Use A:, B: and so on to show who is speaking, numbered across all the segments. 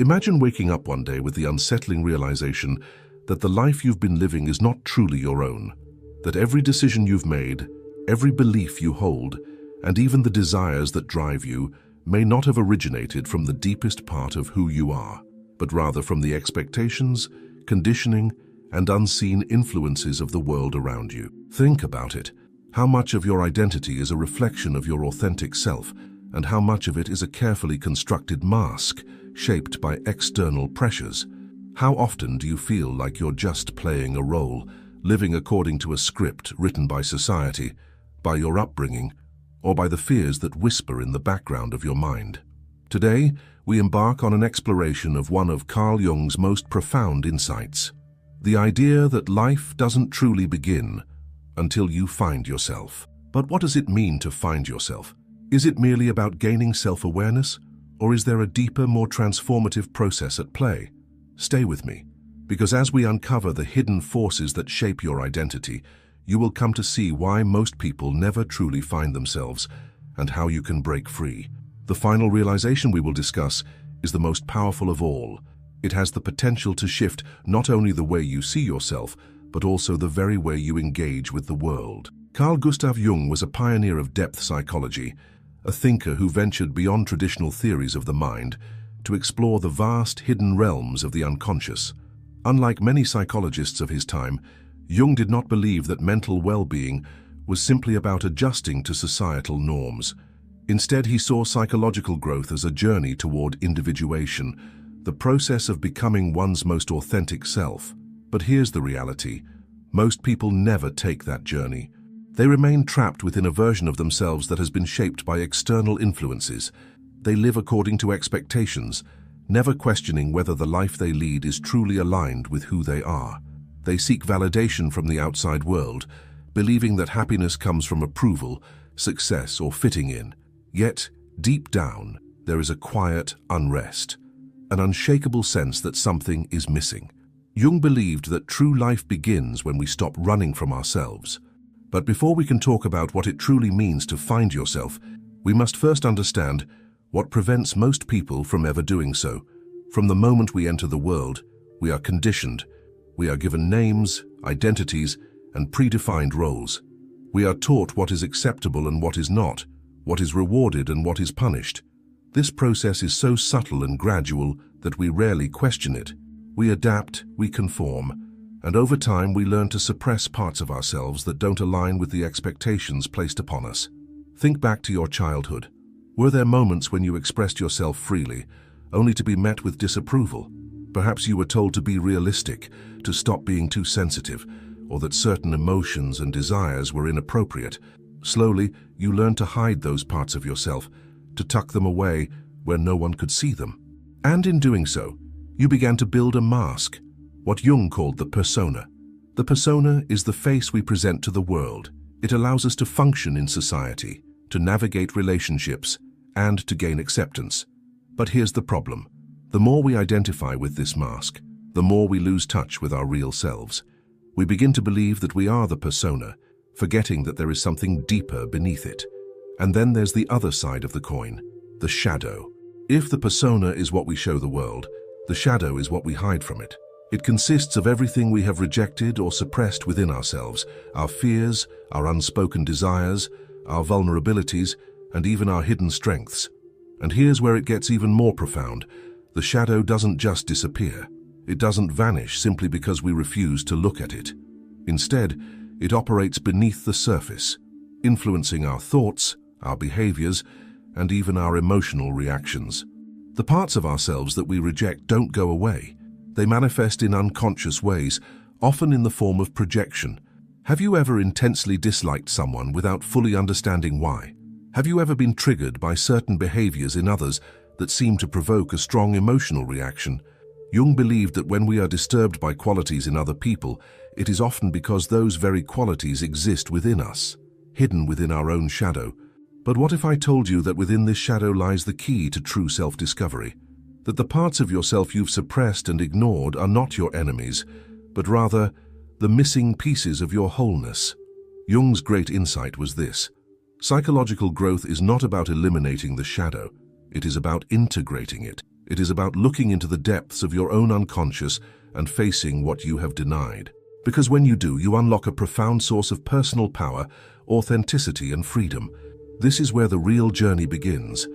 A: Imagine waking up one day with the unsettling realization that the life you've been living is not truly your own, that every decision you've made, every belief you hold, and even the desires that drive you may not have originated from the deepest part of who you are, but rather from the expectations, conditioning, and unseen influences of the world around you. Think about it. How much of your identity is a reflection of your authentic self, and how much of it is a carefully constructed mask shaped by external pressures? How often do you feel like you're just playing a role, living according to a script written by society, by your upbringing, or by the fears that whisper in the background of your mind? Today, we embark on an exploration of one of Carl Jung's most profound insights: the idea that life doesn't truly begin until you find yourself. But what does it mean to find yourself? Is it merely about gaining self-awareness, or is there a deeper, more transformative process at play? Stay with me, because as we uncover the hidden forces that shape your identity, you will come to see why most people never truly find themselves and how you can break free. The final realization we will discuss is the most powerful of all. It has the potential to shift not only the way you see yourself, but also the very way you engage with the world. Carl Gustav Jung was a pioneer of depth psychology, a thinker who ventured beyond traditional theories of the mind to explore the vast hidden realms of the unconscious. Unlike many psychologists of his time, Jung did not believe that mental well-being was simply about adjusting to societal norms. Instead, he saw psychological growth as a journey toward individuation, the process of becoming one's most authentic self. But here's the reality: most people never take that journey. They remain trapped within a version of themselves that has been shaped by external influences. They live according to expectations, never questioning whether the life they lead is truly aligned with who they are. They seek validation from the outside world, believing that happiness comes from approval, success, or fitting in. Yet, deep down, there is a quiet unrest, an unshakable sense that something is missing. Jung believed that true life begins when we stop running from ourselves. But before we can talk about what it truly means to find yourself, we must first understand what prevents most people from ever doing so. From the moment we enter the world, we are conditioned. We are given names, identities, and predefined roles. We are taught what is acceptable and what is not, what is rewarded and what is punished. This process is so subtle and gradual that we rarely question it. We adapt, we conform, and over time we learn to suppress parts of ourselves that don't align with the expectations placed upon us. Think back to your childhood. Were there moments when you expressed yourself freely, only to be met with disapproval? Perhaps you were told to be realistic, to stop being too sensitive, or that certain emotions and desires were inappropriate. Slowly, you learned to hide those parts of yourself, to tuck them away where no one could see them. And in doing so, you began to build a mask, what Jung called the persona. The persona is the face we present to the world. It allows us to function in society, to navigate relationships, and to gain acceptance. But here's the problem. The more we identify with this mask, the more we lose touch with our real selves. We begin to believe that we are the persona, forgetting that there is something deeper beneath it. And then there's the other side of the coin, the shadow. If the persona is what we show the world, the shadow is what we hide from it. It consists of everything we have rejected or suppressed within ourselves, our fears, our unspoken desires, our vulnerabilities, and even our hidden strengths. And here's where it gets even more profound. The shadow doesn't just disappear. It doesn't vanish simply because we refuse to look at it. Instead, it operates beneath the surface, influencing our thoughts, our behaviors, and even our emotional reactions. The parts of ourselves that we reject don't go away. They manifest in unconscious ways, often in the form of projection. Have you ever intensely disliked someone without fully understanding why? Have you ever been triggered by certain behaviors in others that seem to provoke a strong emotional reaction? Jung believed that when we are disturbed by qualities in other people, it is often because those very qualities exist within us, hidden within our own shadow. But what if I told you that within this shadow lies the key to true self-discovery? That the parts of yourself you've suppressed and ignored are not your enemies, but rather the missing pieces of your wholeness. Jung's great insight was this: psychological growth is not about eliminating the shadow, it is about integrating it. It is about looking into the depths of your own unconscious and facing what you have denied. Because when you do, you unlock a profound source of personal power, authenticity, and freedom. This is where the real journey begins.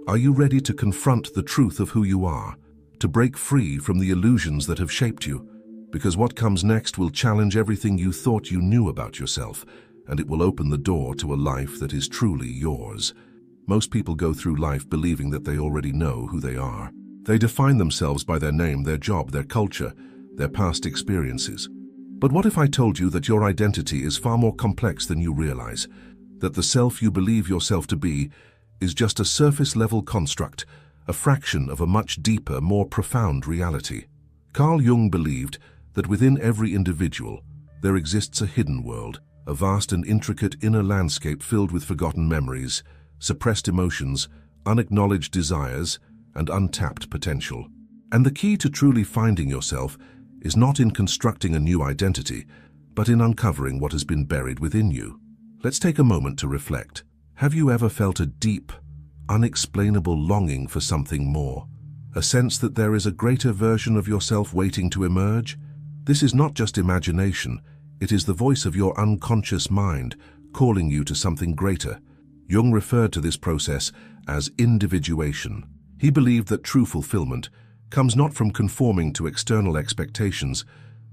A: Are you ready to confront the truth of who you are? To break free from the illusions that have shaped you? Because what comes next will challenge everything you thought you knew about yourself, and it will open the door to a life that is truly yours. Most people go through life believing that they already know who they are. They define themselves by their name, their job, their culture, their past experiences. But what if I told you that your identity is far more complex than you realize? That the self you believe yourself to be is just a surface-level construct, a fraction of a much deeper, more profound reality. Carl Jung believed that within every individual there exists a hidden world, a vast and intricate inner landscape filled with forgotten memories, suppressed emotions, unacknowledged desires, and untapped potential. And the key to truly finding yourself is not in constructing a new identity, but in uncovering what has been buried within you. Let's take a moment to reflect. Have you ever felt a deep, unexplainable longing for something more? A sense that there is a greater version of yourself waiting to emerge? This is not just imagination, it is the voice of your unconscious mind calling you to something greater. Jung referred to this process as individuation. He believed that true fulfillment comes not from conforming to external expectations,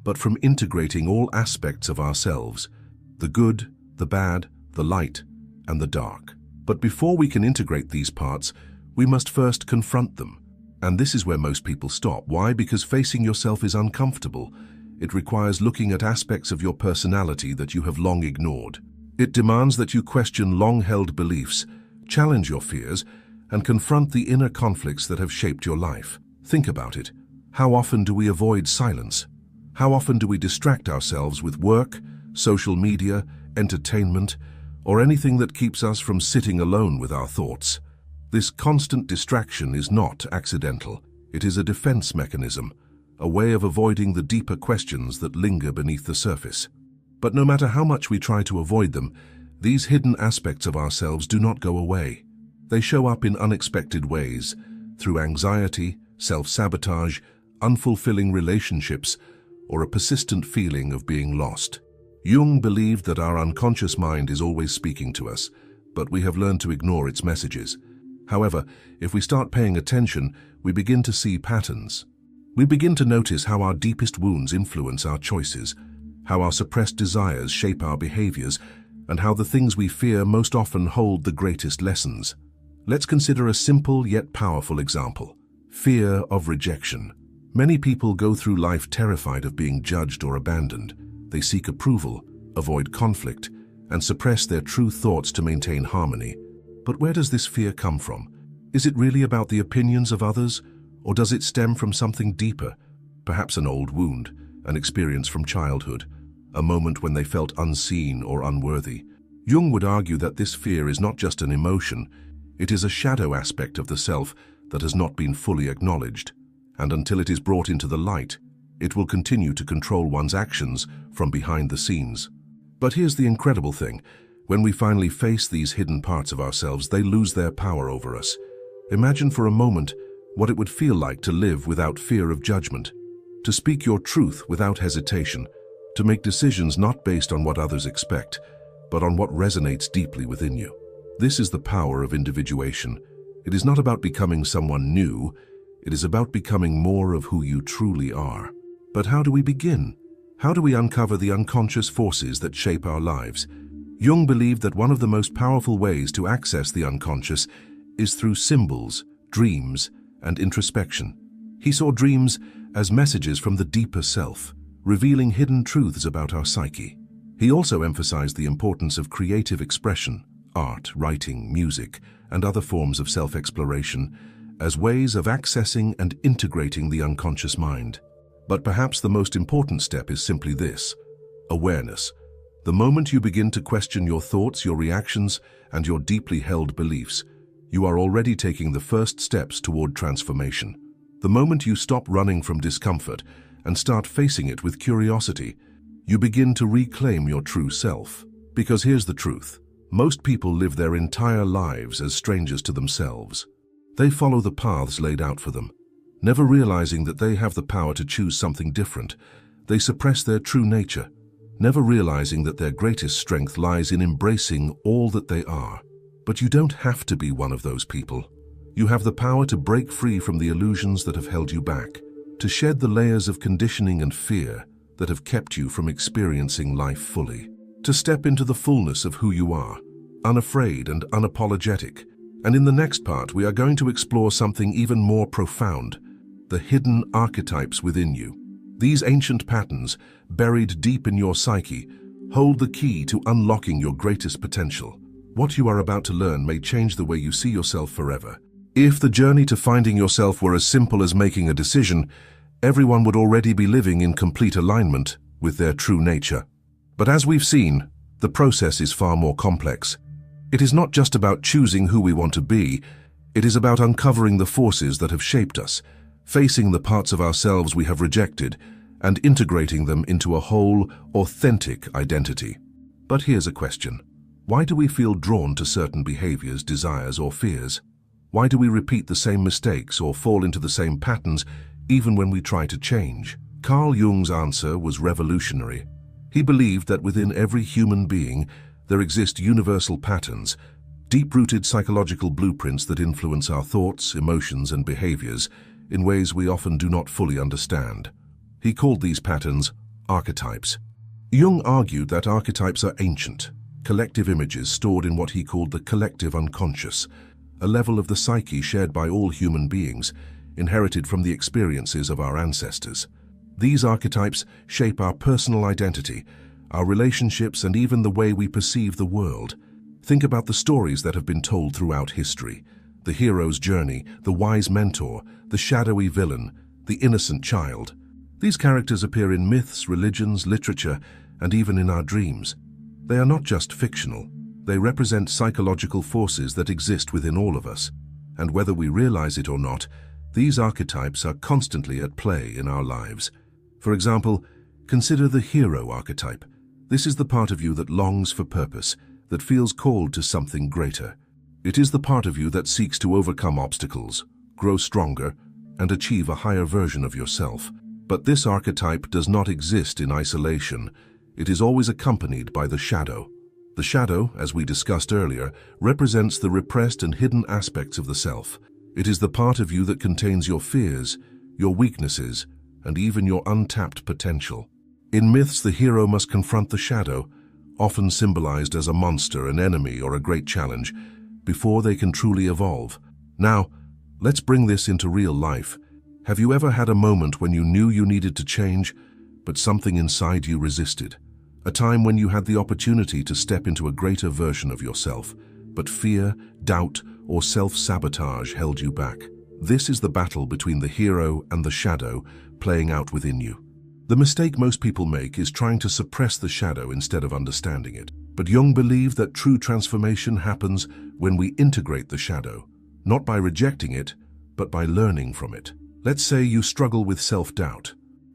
A: but from integrating all aspects of ourselves, the good, the bad, the light, and the dark. But before we can integrate these parts, we must first confront them. And this is where most people stop. Why? Because facing yourself is uncomfortable. It requires looking at aspects of your personality that you have long ignored. It demands that you question long-held beliefs, challenge your fears, and confront the inner conflicts that have shaped your life. Think about it. How often do we avoid silence? How often do we distract ourselves with work, social media, entertainment, or anything that keeps us from sitting alone with our thoughts? This constant distraction is not accidental. It is a defense mechanism, a way of avoiding the deeper questions that linger beneath the surface. But no matter how much we try to avoid them, these hidden aspects of ourselves do not go away. They show up in unexpected ways, through anxiety, self-sabotage, unfulfilling relationships, or a persistent feeling of being lost. Jung believed that our unconscious mind is always speaking to us, but we have learned to ignore its messages. However, if we start paying attention, we begin to see patterns. We begin to notice how our deepest wounds influence our choices, how our suppressed desires shape our behaviors, and how the things we fear most often hold the greatest lessons. Let's consider a simple yet powerful example: fear of rejection. Many people go through life terrified of being judged or abandoned. They seek approval, avoid conflict, and suppress their true thoughts to maintain harmony. But where does this fear come from? Is it really about the opinions of others, or does it stem from something deeper? Perhaps an old wound, an experience from childhood, a moment when they felt unseen or unworthy. Jung would argue that this fear is not just an emotion, it is a shadow aspect of the self that has not been fully acknowledged, and until it is brought into the light, it will continue to control one's actions from behind the scenes. But here's the incredible thing: when we finally face these hidden parts of ourselves, they lose their power over us. Imagine for a moment what it would feel like to live without fear of judgment, to speak your truth without hesitation, to make decisions not based on what others expect, but on what resonates deeply within you. This is the power of individuation. It is not about becoming someone new, it is about becoming more of who you truly are. But how do we begin? How do we uncover the unconscious forces that shape our lives? Jung believed that one of the most powerful ways to access the unconscious is through symbols, dreams, and introspection. He saw dreams as messages from the deeper self, revealing hidden truths about our psyche. He also emphasized the importance of creative expression, art, writing, music, and other forms of self-exploration as ways of accessing and integrating the unconscious mind. But perhaps the most important step is simply this: awareness. The moment you begin to question your thoughts, your reactions, and your deeply held beliefs, you are already taking the first steps toward transformation. The moment you stop running from discomfort and start facing it with curiosity, you begin to reclaim your true self. Because here's the truth: most people live their entire lives as strangers to themselves. They follow the paths laid out for them, Never realizing that they have the power to choose something different, they suppress their true nature, never realizing that their greatest strength lies in embracing all that they are. But you don't have to be one of those people. You have the power to break free from the illusions that have held you back, to shed the layers of conditioning and fear that have kept you from experiencing life fully, to step into the fullness of who you are, unafraid and unapologetic. And in the next part, we are going to explore something even more profound: the hidden archetypes within you. These ancient patterns, buried deep in your psyche, hold the key to unlocking your greatest potential. What you are about to learn may change the way you see yourself forever. If the journey to finding yourself were as simple as making a decision, everyone would already be living in complete alignment with their true nature. But as we've seen, the process is far more complex. It is not just about choosing who we want to be, it is about uncovering the forces that have shaped us, facing the parts of ourselves we have rejected, and integrating them into a whole, authentic identity. But here's a question. Why do we feel drawn to certain behaviors, desires, or fears? Why do we repeat the same mistakes or fall into the same patterns even when we try to change? Carl Jung's answer was revolutionary. He believed that within every human being there exist universal patterns, deep-rooted psychological blueprints that influence our thoughts, emotions, and behaviors in ways we often do not fully understand. He called these patterns archetypes. Jung argued that archetypes are ancient, collective images stored in what he called the collective unconscious, a level of the psyche shared by all human beings, inherited from the experiences of our ancestors. These archetypes shape our personal identity, our relationships, and even the way we perceive the world. Think about the stories that have been told throughout history: the hero's journey, the wise mentor, the shadowy villain, the innocent child. These characters appear in myths, religions, literature, and even in our dreams. They are not just fictional. They represent psychological forces that exist within all of us. And whether we realize it or not, these archetypes are constantly at play in our lives. For example, consider the hero archetype. This is the part of you that longs for purpose, that feels called to something greater. It is the part of you that seeks to overcome obstacles, grow stronger, and achieve a higher version of yourself. But this archetype does not exist in isolation. It is always accompanied by the shadow. The shadow, as we discussed earlier, represents the repressed and hidden aspects of the self. It is the part of you that contains your fears, your weaknesses, and even your untapped potential. In myths, the hero must confront the shadow, often symbolized as a monster, an enemy, or a great challenge, before they can truly evolve. Now, let's bring this into real life. Have you ever had a moment when you knew you needed to change, but something inside you resisted? A time when you had the opportunity to step into a greater version of yourself, but fear, doubt, or self-sabotage held you back. This is the battle between the hero and the shadow playing out within you. The mistake most people make is trying to suppress the shadow instead of understanding it. But Jung believed that true transformation happens when we integrate the shadow, not by rejecting it, but by learning from it. Let's say you struggle with self-doubt.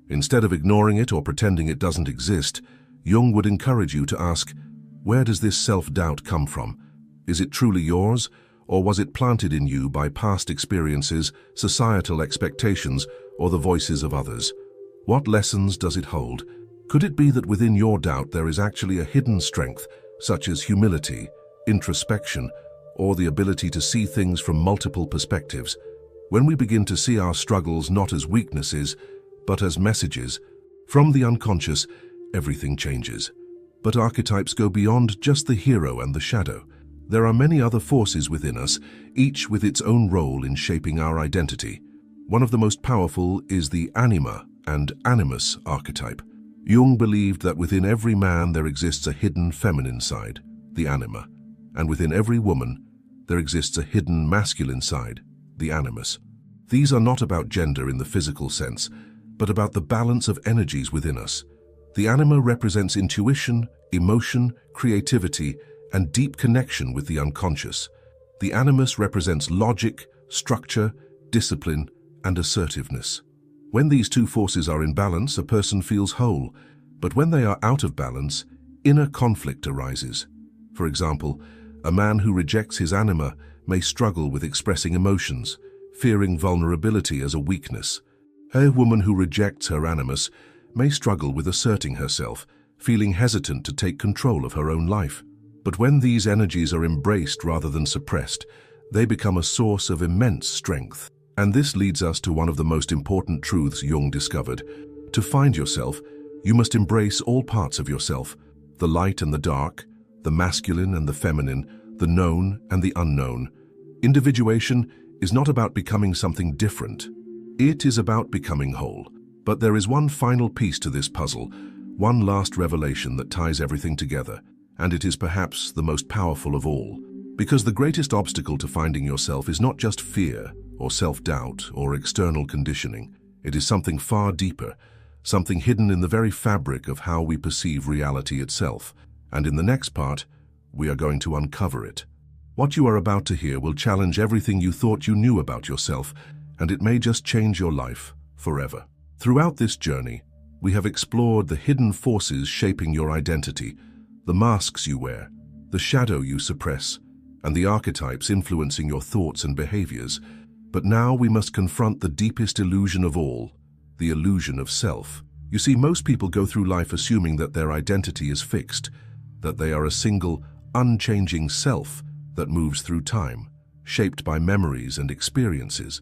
A: Instead of ignoring it or pretending it doesn't exist, Jung would encourage you to ask, where does this self-doubt come from? Is it truly yours, or was it planted in you by past experiences, societal expectations, or the voices of others? What lessons does it hold? Could it be that within your doubt there is actually a hidden strength, such as humility, introspection, or the ability to see things from multiple perspectives? When we begin to see our struggles not as weaknesses, but as messages from the unconscious, everything changes. But archetypes go beyond just the hero and the shadow. There are many other forces within us, each with its own role in shaping our identity. One of the most powerful is the anima and animus archetype. Jung believed that within every man there exists a hidden feminine side, the anima, and within every woman there exists a hidden masculine side, the animus. These are not about gender in the physical sense, but about the balance of energies within us. The anima represents intuition, emotion, creativity, and deep connection with the unconscious. The animus represents logic, structure, discipline, and assertiveness. When these two forces are in balance, a person feels whole, but when they are out of balance, inner conflict arises. For example, a man who rejects his anima may struggle with expressing emotions, fearing vulnerability as a weakness. A woman who rejects her animus may struggle with asserting herself, feeling hesitant to take control of her own life. But when these energies are embraced rather than suppressed, they become a source of immense strength. And this leads us to one of the most important truths Jung discovered. To find yourself, you must embrace all parts of yourself, the light and the dark, the masculine and the feminine, the known and the unknown. Individuation is not about becoming something different. It is about becoming whole. But there is one final piece to this puzzle, one last revelation that ties everything together, and it is perhaps the most powerful of all. Because the greatest obstacle to finding yourself is not just fear or self-doubt or external conditioning. It is something far deeper, something hidden in the very fabric of how we perceive reality itself. And in the next part, we are going to uncover it. What you are about to hear will challenge everything you thought you knew about yourself, and it may just change your life forever. Throughout this journey, we have explored the hidden forces shaping your identity, the masks you wear, the shadow you suppress, and the archetypes influencing your thoughts and behaviors. But now we must confront the deepest illusion of all, the illusion of self. You see, most people go through life assuming that their identity is fixed, that they are a single, unchanging self that moves through time, shaped by memories and experiences.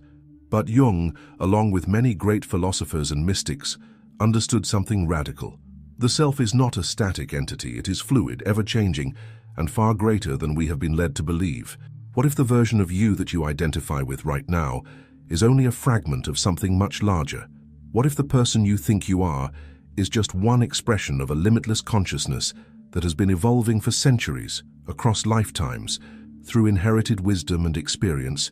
A: But Jung, along with many great philosophers and mystics, understood something radical. The self is not a static entity, it is fluid, ever-changing, and far greater than we have been led to believe. What if the version of you that you identify with right now is only a fragment of something much larger? What if the person you think you are is just one expression of a limitless consciousness that has been evolving for centuries, across lifetimes, through inherited wisdom and experience?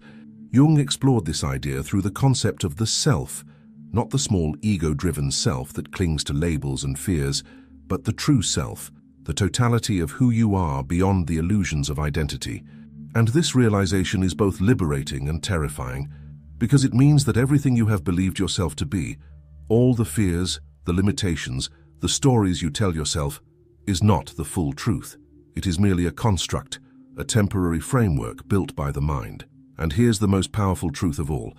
A: Jung explored this idea through the concept of the self, not the small ego-driven self that clings to labels and fears, but the true self, the totality of who you are beyond the illusions of identity. And this realization is both liberating and terrifying, because it means that everything you have believed yourself to be, all the fears, the limitations, the stories you tell yourself, is not the full truth. It is merely a construct, a temporary framework built by the mind. And here's the most powerful truth of all.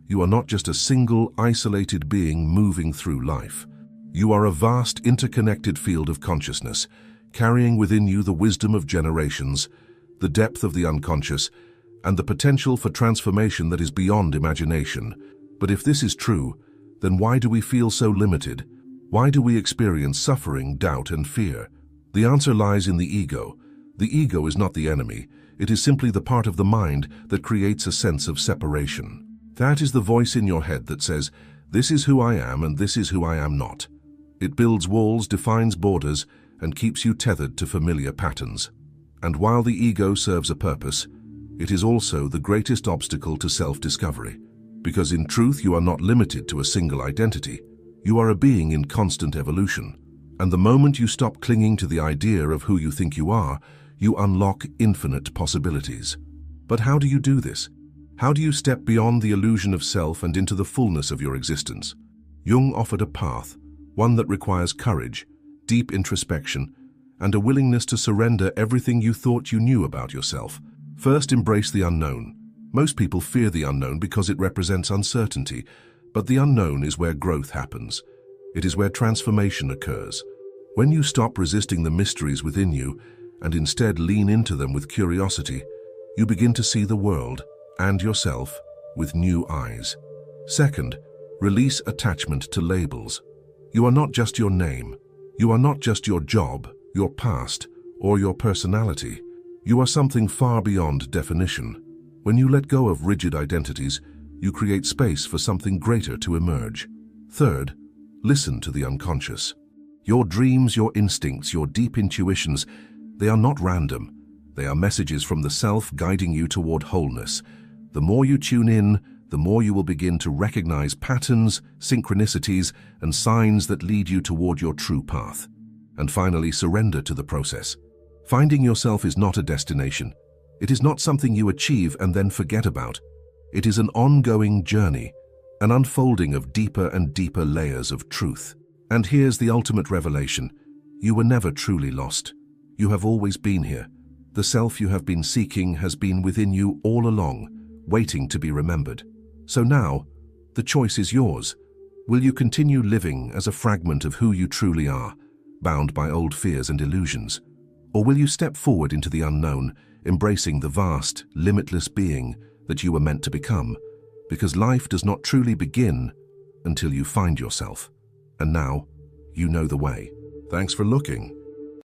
A: You are not just a single, isolated being moving through life. You are a vast, interconnected field of consciousness, carrying within you the wisdom of generations, the depth of the unconscious, and the potential for transformation that is beyond imagination. But if this is true, then why do we feel so limited? Why do we experience suffering, doubt, and fear? The answer lies in the ego. The ego is not the enemy. It is simply the part of the mind that creates a sense of separation. That is the voice in your head that says, this is who I am and this is who I am not. It builds walls, defines borders, and keeps you tethered to familiar patterns. And while the ego serves a purpose, it is also the greatest obstacle to self-discovery. Because in truth, you are not limited to a single identity. You are a being in constant evolution. And the moment you stop clinging to the idea of who you think you are, you unlock infinite possibilities. But how do you do this? How do you step beyond the illusion of self and into the fullness of your existence? Jung offered a path, one that requires courage, deep introspection, and a willingness to surrender everything you thought you knew about yourself. First, embrace the unknown. Most people fear the unknown because it represents uncertainty, but the unknown is where growth happens. It is where transformation occurs. When you stop resisting the mysteries within you and instead lean into them with curiosity, you begin to see the world and yourself with new eyes. Second, release attachment to labels. You are not just your name. You are not just your job, your past, or your personality. You are something far beyond definition. When you let go of rigid identities, you create space for something greater to emerge. Third, listen to the unconscious. Your dreams, your instincts, your deep intuitions, they are not random. They are messages from the self guiding you toward wholeness. The more you tune in, the more you will begin to recognize patterns, synchronicities, and signs that lead you toward your true path. And finally, surrender to the process. Finding yourself is not a destination. It is not something you achieve and then forget about. It is an ongoing journey, an unfolding of deeper and deeper layers of truth. And here's the ultimate revelation. You were never truly lost. You have always been here. The self you have been seeking has been within you all along, waiting to be remembered. So now, the choice is yours. Will you continue living as a fragment of who you truly are, bound by old fears and illusions? Or will you step forward into the unknown, embracing the vast, limitless being that you were meant to become? Because life does not truly begin until you find yourself. And now, you know the way. Thanks for looking.